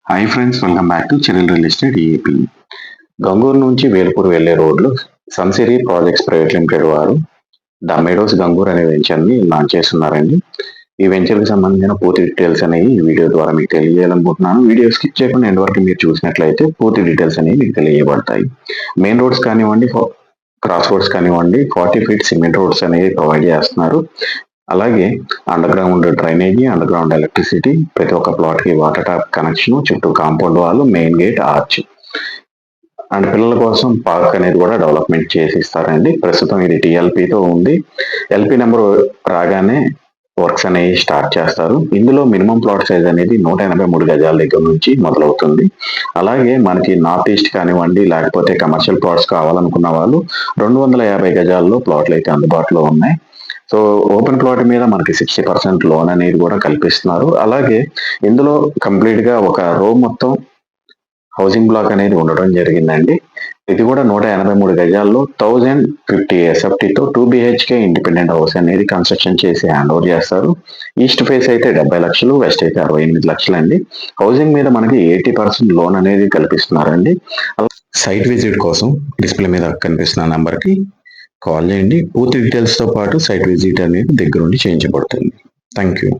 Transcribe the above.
Hi friends, welcome back to channel real estate AP. Gangur నుంచి వేల్పూర్ వెళ్లే రోడ్లు సన్సిరీ ప్రాజెక్ట్స్ ప్రైవేట్ లిమిటెడ్ వారు ద మెడోస్ గంగూర్ అనే వెంచర్ని లాంచ్ చేస్తున్నారండి. ఈ వెంచర్కి సంబంధించిన పూర్తి డీటెయిల్స్ అనేవి ఈ వీడియో ద్వారా మీకు తెలియజేయాలనుకుంటున్నాను. వీడియో స్కిప్ చేయకుండా ఎండ్ వరకు మీరు చూసినట్లయితే పూర్తి డీటెయిల్స్ అనేవి మీకు తెలియజేయబడతాయి. మెయిన్ రోడ్స్ కానివ్వండి, క్రాస్ రోడ్స్ కానివ్వండి, 40 ఫీట్ సిమెంట్ రోడ్స్ అనేవి ప్రొవైడ్ చేస్తున్నారు. అలాగే under ground drainage, under ground electricity, ప్రతి ఒక్క ప్లాట్ కి వాటర్ ట్యాప్ కనెక్షన్, చుట్టూ కాంపౌండ్ వాళ్ళు, మెయిన్ గేట్, ఆర్చ్ అండ్ పిల్లల కోసం పార్క్ అనేది కూడా డెవలప్మెంట్ చేసి ఇస్తారండి. ప్రస్తుతం ఇది టీఎల్పీతో ఉంది. ఎల్పీ నెంబర్ రాగానే వర్క్స్ అనేవి స్టార్ట్ చేస్తారు. ఇందులో మినిమం ప్లాట్ సైజ్ అనేది 183 గజాల దగ్గర నుంచి మొదలవుతుంది. అలాగే మనకి నార్త్ ఈస్ట్ కానివ్వండి, లేకపోతే కమర్షియల్ ప్లాట్స్ కావాలనుకున్న వాళ్ళు 250 గజాల్లో ప్లాట్లు అయితే అందుబాటులో ఉన్నాయి. సో ఓపెన్ ప్లాట్ మీద మనకి 60% లోన్ అనేది కూడా కల్పిస్తున్నారు. అలాగే ఇందులో కంప్లీట్ గా ఒక రో మొత్తం హౌసింగ్ బ్లాక్ అనేది ఉండడం జరిగిందండి. ఇది కూడా 183 గజాల్లో 1050 ఎస్ఎఫ్టీతో 2 బిహెచ్కే ఇండిపెండెంట్ హౌస్ అనేది కన్స్ట్రక్షన్ చేసి హ్యాండ్ ఓవర్ చేస్తారు. ఈస్ట్ ఫేస్ అయితే 70 లక్షలు, వెస్ట్ అయితే 68 లక్షలు అండి. హౌసింగ్ మీద మనకి 80% లోన్ అనేది కల్పిస్తున్నారండి. సైట్ విజిట్ కోసం డిస్ప్లే మీద కనిపిస్తున్న నంబర్కి కాల్ చేయండి. పూర్తి డీటెయిల్స్తో పాటు సైట్ విజిట్ అనేది దగ్గరుండి చేయించబడుతుంది. Thank you.